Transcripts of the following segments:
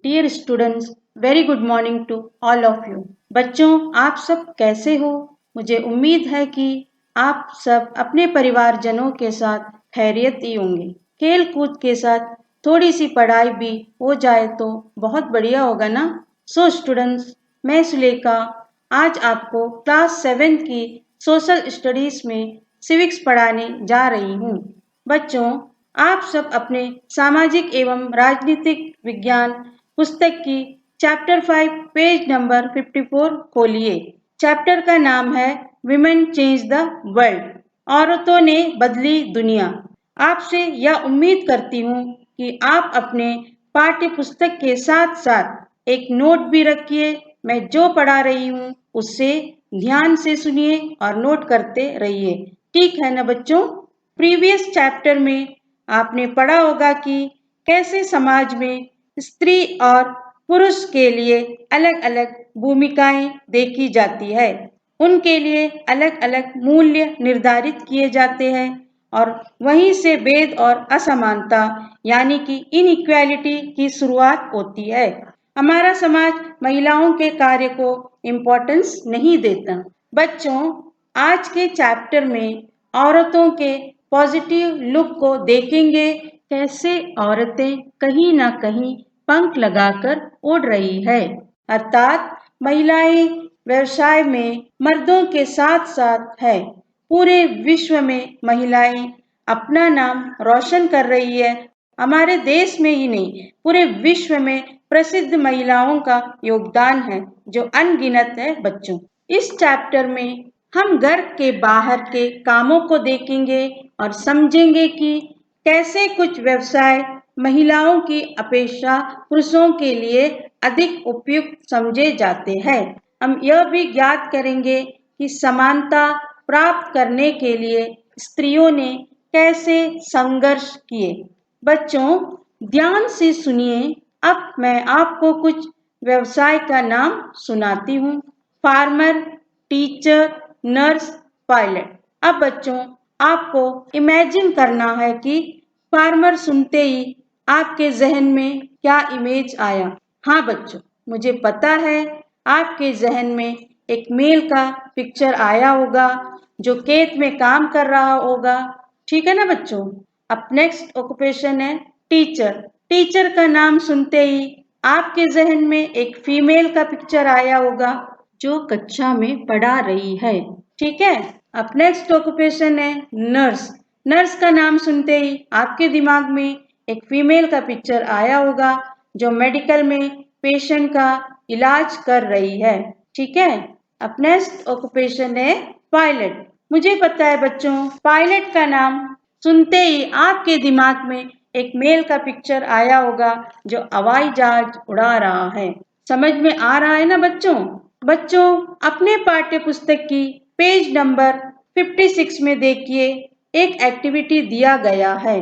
Dear students, very good morning to all of you. बच्चों, आप सब कैसे हो? मुझे उम्मीद है कि आप सब अपने परिवारजनों के साथ खैरियत ही होंगे। खेल कूद के साथ थोड़ी सी पढ़ाई भी हो जाए तो बहुत बढ़िया होगा ना। सो स्टूडेंट्स, मैं सुलेखा आज आपको क्लास 7 की सोशल स्टडीज में सिविक्स पढ़ाने जा रही हूँ। बच्चों, आप सब अपने सामाजिक एवं राजनीतिक विज्ञान पुस्तक की चैप्टर 5 पेज नंबर 54 खोलिए। चैप्टर का नाम है विमेन चेंज द वर्ल्ड, औरतों ने बदली दुनिया। आपसे यह उम्मीद करती हूँ कि आप अपने पाठ्य पुस्तक के साथ साथ एक नोट भी रखिए। मैं जो पढ़ा रही हूँ उससे ध्यान से सुनिए और नोट करते रहिए। ठीक है ना बच्चों? प्रीवियस चैप्टर में आपने पढ़ा होगा कि कैसे समाज में स्त्री और पुरुष के लिए अलग अलग भूमिकाएं देखी जाती है। उनके लिए अलग अलग मूल्य निर्धारित किए जाते हैं और वहीं से भेद और असमानता यानी कि इनइक्वालिटी की शुरुआत होती है। हमारा समाज महिलाओं के कार्य को इम्पोर्टेंस नहीं देता। बच्चों, आज के चैप्टर में औरतों के पॉजिटिव लुक को देखेंगे। कैसे औरतें कहीं ना कहीं पंख लगाकर उड़ रही है, अर्थात महिलाएं व्यवसाय में मर्दों के साथ साथ है। पूरे विश्व में महिलाएं अपना नाम रोशन कर रही है। हमारे देश में ही नहीं, पूरे विश्व में प्रसिद्ध महिलाओं का योगदान है जो अनगिनत है। बच्चों, इस चैप्टर में हम घर के बाहर के कामों को देखेंगे और समझेंगे कि कैसे कुछ व्यवसाय महिलाओं की अपेक्षा पुरुषों के लिए अधिक उपयुक्त समझे जाते हैं। हम यह भी ज्ञात करेंगे कि समानता प्राप्त करने के लिए स्त्रियों ने कैसे संघर्ष किए। बच्चों, ध्यान से सुनिए। अब मैं आपको कुछ व्यवसाय का नाम सुनाती हूँ। Farmer, teacher, nurse, pilot. अब बच्चों, आपको इमेजिन करना है कि फार्मर सुनते ही आपके जहन में क्या इमेज आया। हाँ बच्चों, मुझे पता है आपके जहन में एक मेल का पिक्चर आया होगा जो खेत में काम कर रहा होगा। ठीक है ना बच्चों? अब नेक्स्ट ऑक्यूपेशन है टीचर। टीचर का नाम सुनते ही आपके जहन में एक फीमेल का पिक्चर आया होगा जो कक्षा में पढ़ा रही है। ठीक है? अब नेक्स्ट ऑक्यूपेशन है नर्स। नर्स का नाम सुनते ही आपके दिमाग में एक फीमेल का पिक्चर आया होगा जो मेडिकल में पेशेंट का इलाज कर रही है। ठीक है? अब नेक्स्ट ऑक्यूपेशन है पायलट। मुझे पता है बच्चों, पायलट का नाम सुनते ही आपके दिमाग में एक मेल का पिक्चर आया होगा जो हवाई जहाज उड़ा रहा है। समझ में आ रहा है ना बच्चों? बच्चों, अपने पाठ्य पुस्तक की पेज नंबर 56 में देखिए, एक एक्टिविटी दिया गया है।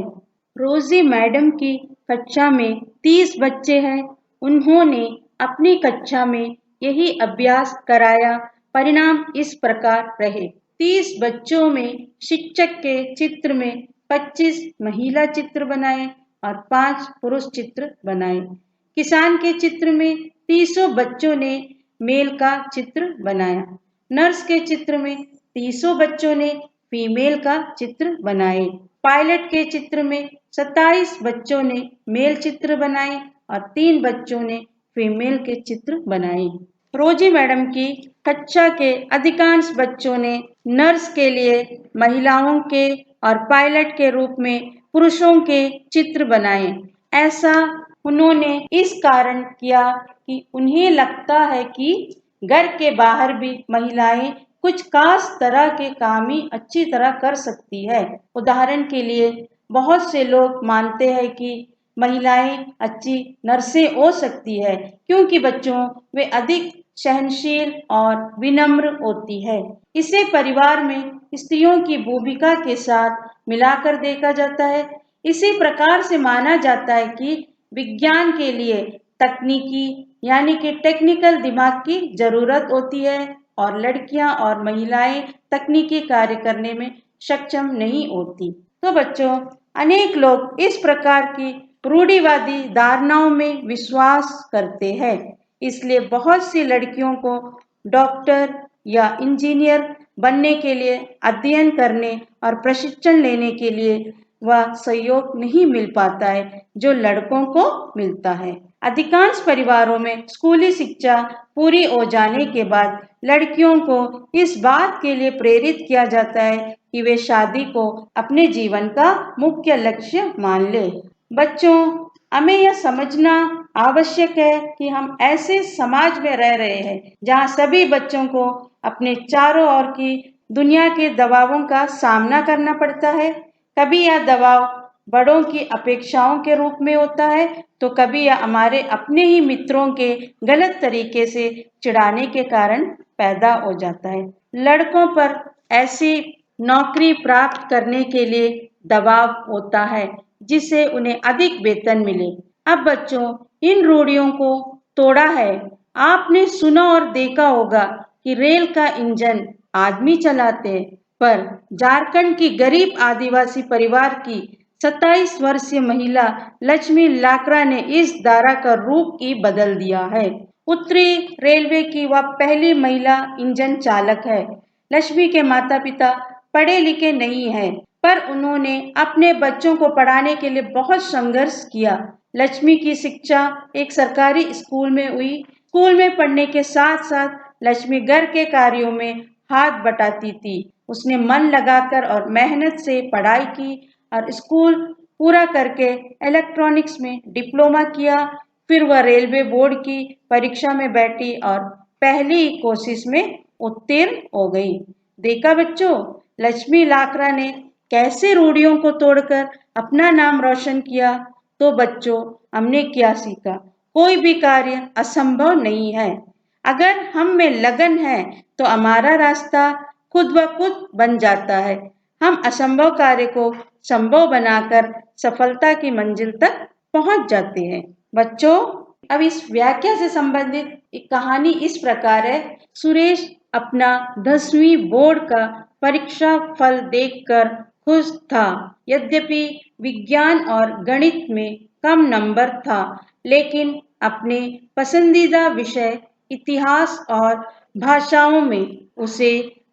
रोजी मैडम की कक्षा में 30 बच्चे हैं। उन्होंने अपनी कक्षा में यही अभ्यास कराया। परिणाम इस प्रकार रहे। 30 बच्चों में शिक्षक के चित्र में 25 महिला चित्र बनाए और 5 पुरुष चित्र बनाए। किसान के चित्र में 30 बच्चों ने मेल का चित्र बनाया। नर्स के चित्र में 30 बच्चों ने फीमेल का चित्र बनाए। पायलट के चित्र में 27 बच्चों ने मेल चित्र बनाए और 3 बच्चों ने फीमेल के चित्र बनाए। रोजी मैडम की कक्षा के अधिकांश बच्चों ने नर्स के लिए महिलाओं के और पायलट के रूप में पुरुषों के चित्र बनाए। ऐसा उन्होंने इस कारण किया कि उन्हें लगता है कि घर के बाहर भी महिलाएं कुछ खास तरह के काम ही अच्छी तरह कर सकती है। उदाहरण के लिए बहुत से लोग मानते हैं कि महिलाएं अच्छी नर्सें हो सकती है क्योंकि बच्चों वे अधिक सहनशील और विनम्र होती है। इसे परिवार में स्त्रियों की भूमिका के साथ मिलाकर देखा जाता है। इसी प्रकार से माना जाता है कि विज्ञान के लिए तकनीकी यानी कि टेक्निकल दिमाग की जरूरत होती है और लड़कियां और महिलाएं तकनीकी कार्य करने में सक्षम नहीं होती। तो बच्चों, अनेक लोग इस प्रकार की रूढ़िवादी धारणाओं में विश्वास करते हैं। इसलिए बहुत सी लड़कियों को डॉक्टर या इंजीनियर बनने के लिए अध्ययन करने और प्रशिक्षण लेने के लिए वह सहयोग नहीं मिल पाता है जो लड़कों को मिलता है। अधिकांश परिवारों में स्कूली शिक्षा पूरी हो जाने के बाद लड़कियों को इस बात के लिए प्रेरित किया जाता है कि वे शादी को अपने जीवन का मुख्य लक्ष्य मान ले। बच्चों, हमें यह समझना आवश्यक है कि हम ऐसे समाज में रह रहे हैं जहां सभी बच्चों को अपने चारों ओर की दुनिया के दबावों का सामना करना पड़ता है। कभी यह दबाव बड़ों की अपेक्षाओं के रूप में होता है तो कभी यह हमारे अपने ही मित्रों के गलत तरीके से चिढ़ाने के कारण पैदा हो जाता है। लड़कों पर ऐसी नौकरी प्राप्त करने के लिए दबाव होता है जिससे उन्हें अधिक वेतन मिले। अब बच्चों, इन रूढ़ियों को तोड़ा है। आपने सुना और देखा होगा कि रेल का इंजन आदमी चलाते हैं, पर झारखंड की गरीब आदिवासी परिवार की 27 वर्षीय महिला लक्ष्मी लाकरा ने इस धारा का रूप ही बदल दिया है। उत्तरी रेलवे की वह पहली महिला इंजन चालक है। लक्ष्मी के माता पिता पढ़े लिखे नहीं हैं, पर उन्होंने अपने बच्चों को पढ़ाने के लिए बहुत संघर्ष किया। लक्ष्मी की शिक्षा एक सरकारी स्कूल में हुई। स्कूल में पढ़ने के साथ साथ लक्ष्मी घर के कार्यों में हाथ बटाती थी। उसने मन लगाकर और मेहनत से पढ़ाई की और स्कूल पूरा करके इलेक्ट्रॉनिक्स में डिप्लोमा किया। फिर वह रेलवे बोर्ड की परीक्षा में बैठी और पहली ही कोशिश में उत्तीर्ण हो गई। देखा बच्चों, लक्ष्मी लाकरा ने कैसे रूढ़ियों को तोड़कर अपना नाम रोशन किया। तो बच्चों, हमने क्या सीखा? कोई भी कार्य असंभव नहीं है। अगर हम में लगन है तो हमारा रास्ता खुद ब खुद बन जाता है। हम असंभव कार्य को संभव बनाकर सफलता की मंजिल तक पहुंच जाते हैं। बच्चों, अब इस व्याख्या से संबंधित एक कहानी इस प्रकार है। सुरेश अपना 10वीं बोर्ड का परीक्षा फल देखकर खुश था। यद्यपि विज्ञान और गणित में कम नंबर था, लेकिन अपने पसंदीदा विषय इतिहास और भाषाओं में उसे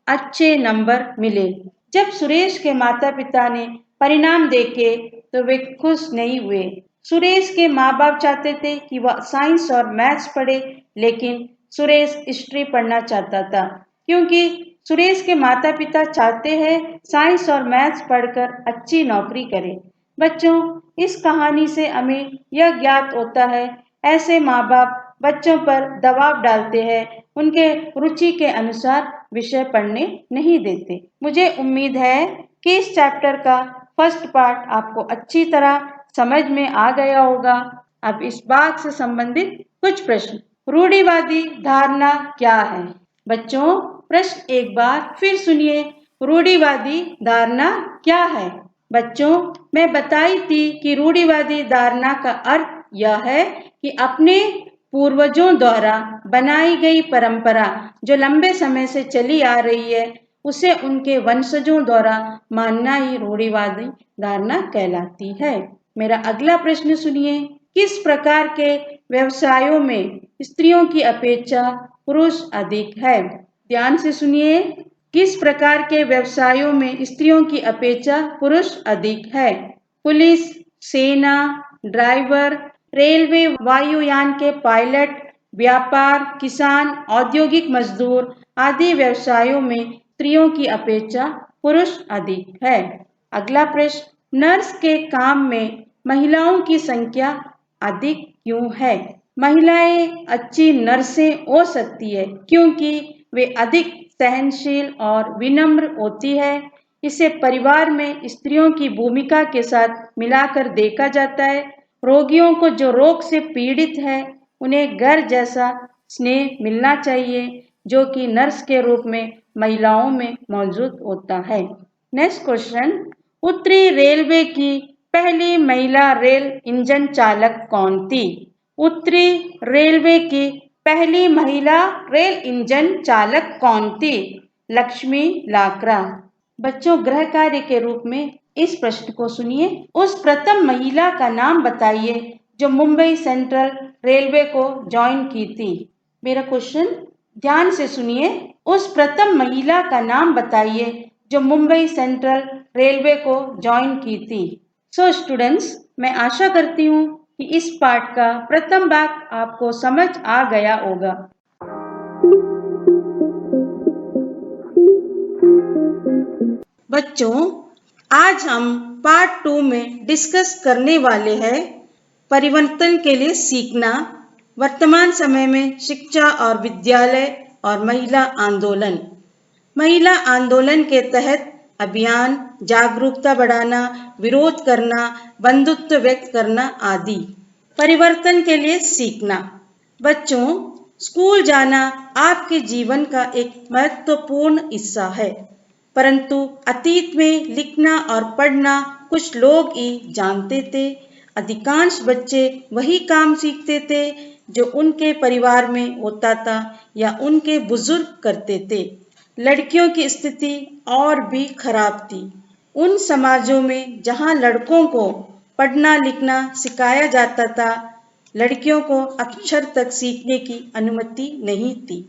अच्छे नंबर मिले। जब सुरेश के माता पिता ने परिणाम देखे तो वे खुश नहीं हुए। सुरेश के माँ बाप चाहते थे कि वह साइंस और मैथ्स पढ़े, लेकिन सुरेश हिस्ट्री पढ़ना चाहता था, क्योंकि सुरेश के माता पिता चाहते हैं साइंस और मैथ्स पढ़कर अच्छी नौकरी करे। बच्चों, इस कहानी से हमें यह ज्ञात होता है, ऐसे माँ बाप बच्चों पर दबाव डालते हैं, उनके रुचि के अनुसार विषय पढ़ने नहीं देते। मुझे उम्मीद है कि इस चैप्टर का फर्स्ट पार्ट आपको अच्छी तरह समझ में आ गया होगा। अब इस बात से संबंधित कुछ प्रश्न। रूढ़िवादी धारणा क्या है? बच्चों, प्रश्न एक बार फिर सुनिए। रूढ़िवादी धारणा क्या है? बच्चों, मैं बताई थी कि रूढ़िवादी धारणा का अर्थ यह है कि अपने पूर्वजों द्वारा बनाई गई परंपरा जो लंबे समय से चली आ रही है, उसे उनके वंशजों द्वारा मानना ही रूढ़िवादी धारणा कहलाती है। मेरा अगला प्रश्न सुनिए। किस प्रकार के व्यवसायों में स्त्रियों की अपेक्षा पुरुष अधिक है? ध्यान से सुनिए। किस प्रकार के व्यवसायों में स्त्रियों की अपेक्षा पुरुष अधिक है? पुलिस, सेना, ड्राइवर, रेलवे, वायुयान के पायलट, व्यापार, किसान, औद्योगिक मजदूर आदि व्यवसायों में स्त्रियों की अपेक्षा पुरुष अधिक है। अगला प्रश्न। नर्स के काम में महिलाओं की संख्या अधिक क्यों है? महिलाएं अच्छी नर्सें हो सकती है क्योंकि वे अधिक सहनशील और विनम्र होती है। इसे परिवार में स्त्रियों की भूमिका के साथ मिलाकर देखा जाता है। रोगियों को जो रोग से पीड़ित है, उन्हें घर जैसा स्नेह मिलना चाहिए, जो कि नर्स के रूप में महिलाओं में मौजूद होता है। Next question. उत्तरी रेलवे की पहली महिला रेल इंजन चालक कौन थी? उत्तरी रेलवे की पहली महिला रेल इंजन चालक कौन थी? लक्ष्मी लाकरा। बच्चों, गृह कार्य के रूप में इस प्रश्न को सुनिए। उस प्रथम महिला का नाम बताइए जो मुंबई सेंट्रल रेलवे को ज्वाइन की थी। मेरा क्वेश्चन ध्यान से सुनिए। उस प्रथम महिला का नाम बताइए जो मुंबई सेंट्रल रेलवे को ज्वाइन की थी। सो स्टूडेंट्स, मैं आशा करती हूँ कि इस पाठ का प्रथम भाग आपको समझ आ गया होगा। बच्चों, आज हम पार्ट 2 में डिस्कस करने वाले हैं परिवर्तन के लिए सीखना, वर्तमान समय में शिक्षा और विद्यालय और महिला आंदोलन। महिला आंदोलन के तहत अभियान, जागरूकता बढ़ाना, विरोध करना, बंधुत्व व्यक्त करना आदि। परिवर्तन के लिए सीखना। बच्चों, स्कूल जाना आपके जीवन का एक महत्वपूर्ण हिस्सा है, परंतु अतीत में लिखना और पढ़ना कुछ लोग ही जानते थे। अधिकांश बच्चे वही काम सीखते थे जो उनके परिवार में होता था या उनके बुजुर्ग करते थे। लड़कियों की स्थिति और भी खराब थी। उन समाजों में जहां लड़कों को पढ़ना लिखना सिखाया जाता था, लड़कियों को अक्षर तक सीखने की अनुमति नहीं थी।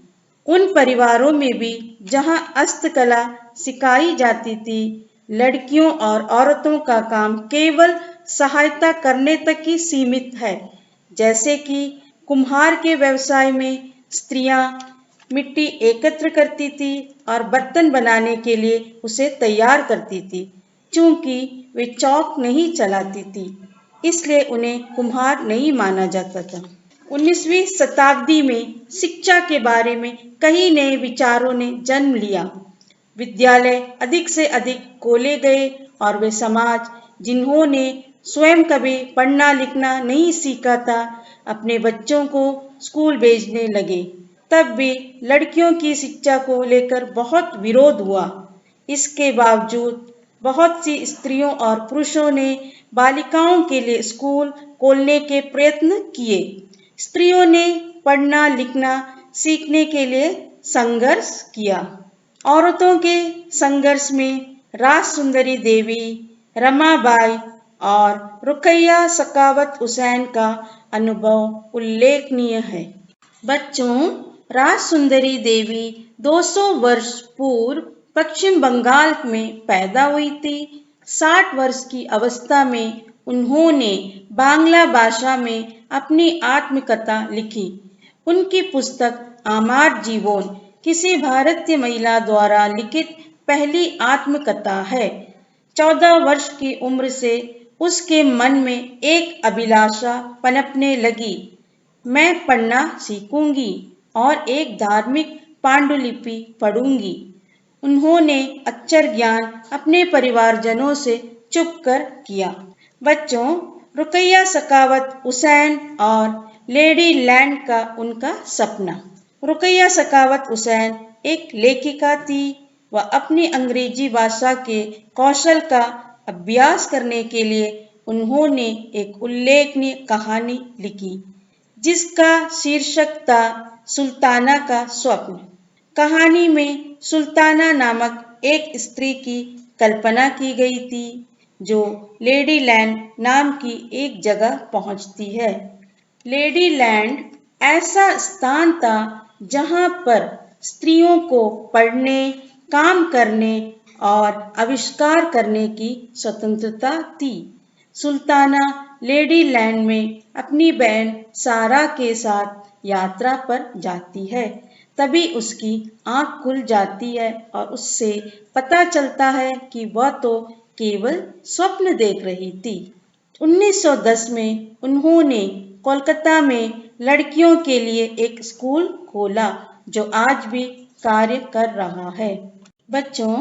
उन परिवारों में भी जहां हस्तकला सिखाई जाती थी, लड़कियों और औरतों का काम केवल सहायता करने तक ही सीमित है। जैसे कि कुम्हार के व्यवसाय में स्त्रियां मिट्टी एकत्र करती थी और बर्तन बनाने के लिए उसे तैयार करती थी। चूंकि वे चौक नहीं चलाती थी, इसलिए उन्हें कुम्हार नहीं माना जाता था। 19वीं शताब्दी में शिक्षा के बारे में कई नए विचारों ने जन्म लिया। विद्यालय अधिक से अधिक खोले गए और वे समाज जिन्होंने स्वयं कभी पढ़ना लिखना नहीं सीखा था, अपने बच्चों को स्कूल भेजने लगे। तब भी लड़कियों की शिक्षा को लेकर बहुत विरोध हुआ। इसके बावजूद बहुत सी स्त्रियों और पुरुषों ने बालिकाओं के लिए स्कूल खोलने के प्रयत्न किए। स्त्रियों ने पढ़ना लिखना सीखने के लिए संघर्ष किया। औरतों के संघर्ष में राजसुंदरी देवी, रमाबाई और रुकैया सखावत हुसैन का अनुभव उल्लेखनीय है। बच्चों, राजसुंदरी देवी 200 वर्ष पूर्व पश्चिम बंगाल में पैदा हुई थी। 60 वर्ष की अवस्था में उन्होंने बांग्ला भाषा में अपनी आत्मकथा लिखी। उनकी पुस्तक आमार जीवन किसी भारतीय महिला द्वारा लिखित पहली आत्मकथा है। 14 वर्ष की उम्र से उसके मन में एक अभिलाषा पनपने लगी, मैं पढ़ना सीखूंगी और एक धार्मिक पांडुलिपि पढ़ूंगी। उन्होंने अक्षर ज्ञान अपने परिवारजनों से छुपकर किया। बच्चों, रुकैया सखावत हुसैन और लेडी लैंड का उनका सपना। रुकैया सखावत हुसैन एक लेखिका थी। वह अपनी अंग्रेजी भाषा के कौशल का अभ्यास करने के लिए उन्होंने एक उल्लेखनीय कहानी लिखी, जिसका शीर्षक था सुल्ताना का स्वप्न। कहानी में सुल्ताना नामक एक स्त्री की कल्पना की गई थी, जो लेडी लैंड नाम की एक जगह पहुंचती है। लेडी लैंड ऐसा स्थान था जहां पर स्त्रियों को पढ़ने, काम करने और आविष्कार करने की स्वतंत्रता थी। सुल्ताना लेडी लैंड में अपनी बहन सारा के साथ यात्रा पर जाती है। तभी उसकी आंख खुल जाती है और उससे पता चलता है कि वह तो केवल स्वप्न देख रही थी। 1910 में उन्होंने कोलकाता में लड़कियों के लिए एक स्कूल खोला, जो आज भी कार्य कर रहा है। बच्चों,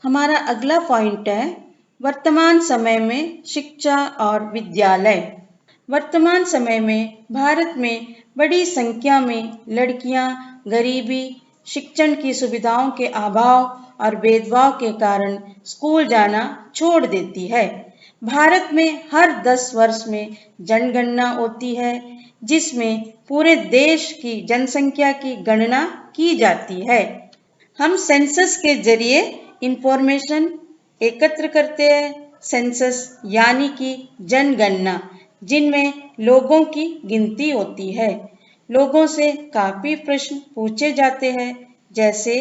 हमारा अगला पॉइंट है वर्तमान समय में शिक्षा और विद्यालय। वर्तमान समय में भारत में बड़ी संख्या में लड़कियां गरीबी, शिक्षण की सुविधाओं के अभाव और भेदभाव के कारण स्कूल जाना छोड़ देती है। भारत में हर 10 वर्ष में जनगणना होती है, जिसमें पूरे देश की जनसंख्या की गणना की जाती है। हम सेंसस के जरिए इंफॉर्मेशन एकत्र करते हैं, सेंसस यानी कि जनगणना, जिनमें लोगों की गिनती होती है। लोगों से काफी प्रश्न पूछे जाते हैं, जैसे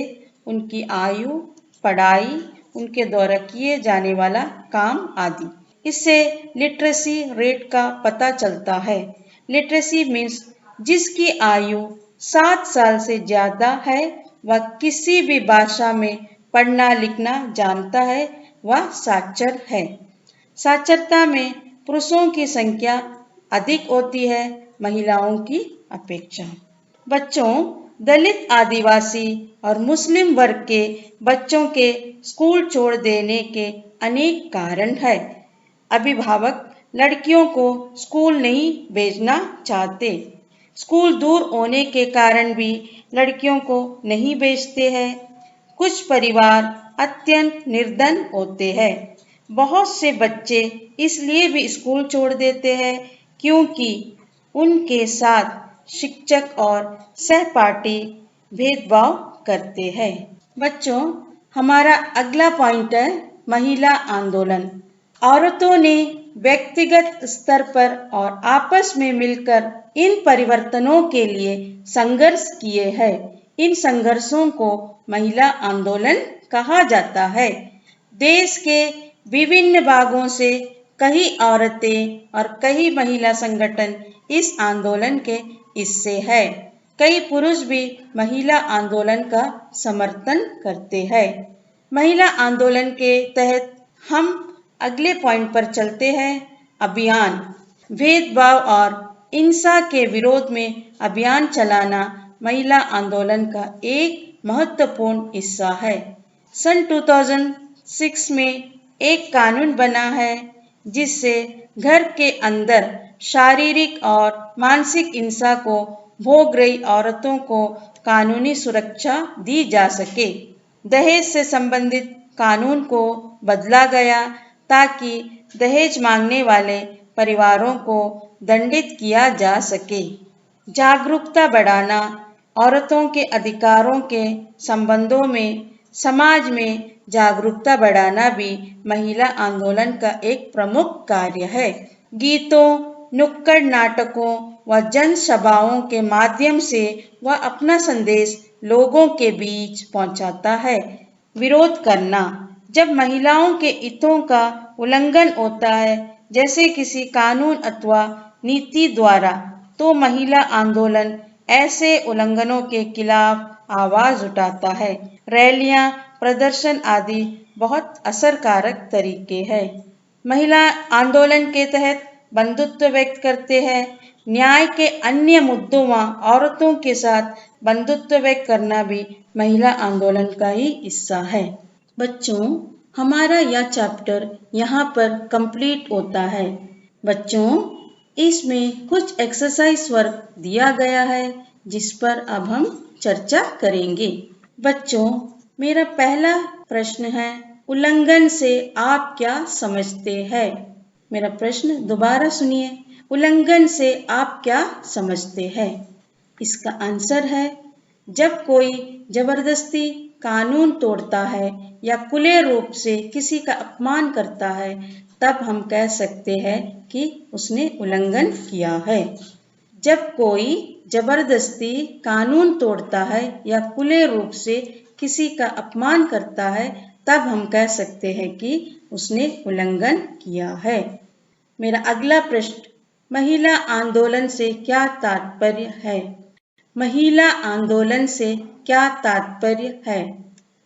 उनकी आयु, पढ़ाई, उनके द्वारा किए जाने वाला काम आदि। इससे लिटरेसी रेट का पता चलता है। लिटरेसी मीन्स जिसकी आयु 7 साल से ज्यादा है, वह किसी भी भाषा में पढ़ना लिखना जानता है, वह साक्षर है। साक्षरता में पुरुषों की संख्या अधिक होती है महिलाओं की अपेक्षा। बच्चों, दलित, आदिवासी और मुस्लिम वर्ग के बच्चों के स्कूल छोड़ देने के अनेक कारण हैं। अभिभावक लड़कियों को स्कूल नहीं भेजना चाहते। स्कूल दूर होने के कारण भी लड़कियों को नहीं भेजते हैं। कुछ परिवार अत्यंत निर्धन होते हैं। बहुत से बच्चे इसलिए भी स्कूल छोड़ देते हैं क्योंकि उनके साथ शिक्षक और सहपाठी भेदभाव करते हैं। बच्चों, हमारा अगला पॉइंट है महिला आंदोलन। औरतों ने व्यक्तिगत स्तर पर और आपस में मिलकर इन परिवर्तनों के लिए संघर्ष किए हैं। इन संघर्षों को महिला आंदोलन कहा जाता है। देश के विभिन्न भागों से कई औरतें और कई महिला संगठन इस आंदोलन के हिस्से हैं। कई पुरुष भी महिला आंदोलन का समर्थन करते हैं। महिला आंदोलन के तहत हम अगले पॉइंट पर चलते हैं, अभियान। भेदभाव और हिंसा के विरोध में अभियान चलाना महिला आंदोलन का एक महत्वपूर्ण हिस्सा है। सन 2006 में एक कानून बना है जिससे घर के अंदर शारीरिक और मानसिक हिंसा को भोग रही औरतों को कानूनी सुरक्षा दी जा सके। दहेज से संबंधित कानून को बदला गया ताकि दहेज मांगने वाले परिवारों को दंडित किया जा सके। जागरूकता बढ़ाना, औरतों के अधिकारों के संबंधों में समाज में जागरूकता बढ़ाना भी महिला आंदोलन का एक प्रमुख कार्य है। गीतों, नुक्कड़ नाटकों व जनसभाओं के माध्यम से वह अपना संदेश लोगों के बीच पहुंचाता है। विरोध करना, जब महिलाओं के हितों का उल्लंघन होता है, जैसे किसी कानून अथवा नीति द्वारा, तो महिला आंदोलन ऐसे उल्लंघनों के खिलाफ आवाज उठाता है। रैलियां, प्रदर्शन आदि बहुत असरकारक तरीके हैं। महिला आंदोलन के तहत बंधुत्व व्यक्त करते हैं। न्याय के अन्य मुद्दों व औरतों के साथ बंधुत्व व्यक्त करना भी महिला आंदोलन का ही हिस्सा है। बच्चों, हमारा यह चैप्टर यहाँ पर कंप्लीट होता है। बच्चों, इसमें कुछ एक्सरसाइज वर्क दिया गया है जिस पर अब हम चर्चा करेंगे। बच्चों, मेरा पहला प्रश्न है, उल्लंघन से आप क्या समझते हैं? मेरा प्रश्न दोबारा सुनिए, उल्लंघन से आप क्या समझते हैं? इसका आंसर है, जब कोई जबरदस्ती कानून तोड़ता है या खुले रूप से किसी का अपमान करता है, तब हम कह सकते हैं कि उसने उल्लंघन किया है। जब कोई जबरदस्ती कानून तोड़ता है या खुले रूप से किसी का अपमान करता है, तब हम कह सकते हैं कि उसने उल्लंघन किया है। मेरा अगला प्रश्न, महिला आंदोलन से क्या तात्पर्य है? महिला आंदोलन से क्या तात्पर्य है?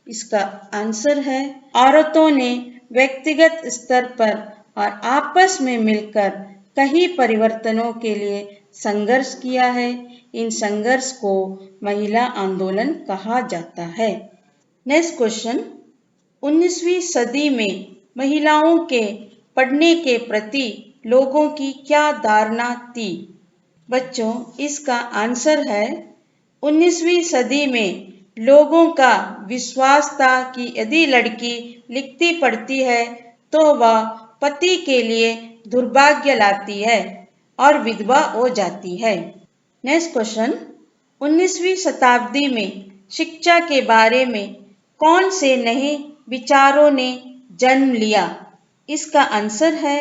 इसका आंसर है, औरतों ने व्यक्तिगत स्तर पर और आपस में मिलकर कई परिवर्तनों के लिए संघर्ष किया है। इन संघर्ष को महिला आंदोलन कहा जाता है। नेक्स्ट क्वेश्चन, 19वीं सदी में महिलाओं के पढ़ने के प्रति लोगों की क्या धारणा थी? बच्चों, इसका आंसर है, 19वीं सदी में लोगों का विश्वास था कि यदि लड़की लिखती पढ़ती है तो वह पति के लिए दुर्भाग्य लाती है और विधवा हो जाती है। नेक्स्ट क्वेश्चन, 19वीं शताब्दी में शिक्षा के बारे में कौन से नए विचारों ने जन्म लिया? इसका आंसर है,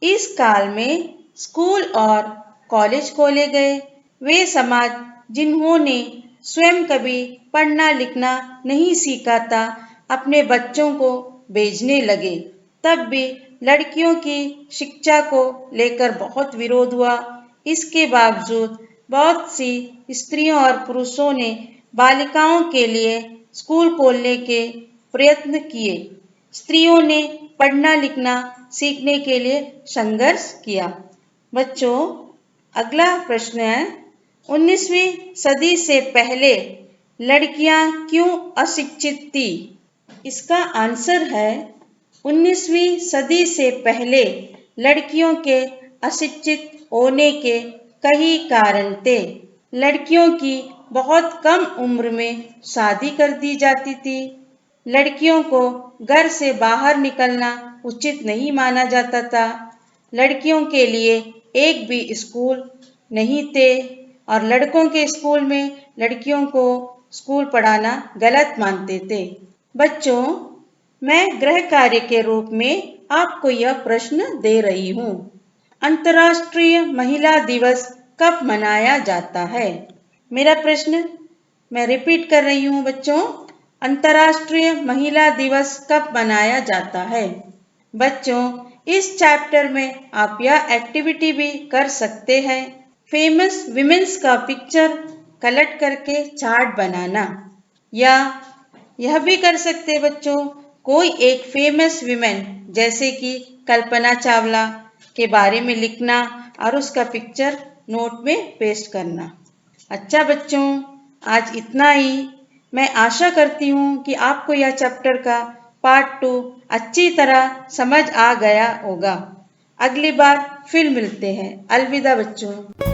इस काल में स्कूल और कॉलेज खोले गए। वे समाज जिन्होंने स्वयं कभी पढ़ना लिखना नहीं सीखा था, अपने बच्चों को भेजने लगे। तब भी लड़कियों की शिक्षा को लेकर बहुत विरोध हुआ। इसके बावजूद बहुत सी स्त्रियों और पुरुषों ने बालिकाओं के लिए स्कूल खोलने के प्रयत्न किए। स्त्रियों ने पढ़ना लिखना सीखने के लिए संघर्ष किया। बच्चों, अगला प्रश्न है, 19वीं सदी से पहले लड़कियां क्यों अशिक्षित थी? इसका आंसर है, 19वीं सदी से पहले लड़कियों के अशिक्षित होने के कई कारण थे। लड़कियों की बहुत कम उम्र में शादी कर दी जाती थी। लड़कियों को घर से बाहर निकलना उचित नहीं माना जाता था। लड़कियों के लिए एक भी स्कूल नहीं थे और लड़कों के स्कूल में लड़कियों को स्कूल पढ़ाना गलत मानते थे। बच्चों, मैं गृह कार्य के रूप में आपको यह प्रश्न दे रही हूँ। अंतर्राष्ट्रीय महिला दिवस कब मनाया जाता है? मेरा प्रश्न मैं रिपीट कर रही हूँ बच्चों, अंतर्राष्ट्रीय महिला दिवस कब मनाया जाता है? बच्चों, इस चैप्टर में आप यह एक्टिविटी भी कर सकते हैं, फेमस विमेंस का पिक्चर कलेक्ट करके चार्ट बनाना, या यह भी कर सकते हैं बच्चों, कोई एक फेमस विमेन जैसे कि कल्पना चावला के बारे में लिखना और उसका पिक्चर नोट में पेस्ट करना। अच्छा बच्चों, आज इतना ही। मैं आशा करती हूँ कि आपको यह चैप्टर का पार्ट 2 अच्छी तरह समझ आ गया होगा। अगली बार फिर मिलते हैं। अलविदा बच्चों।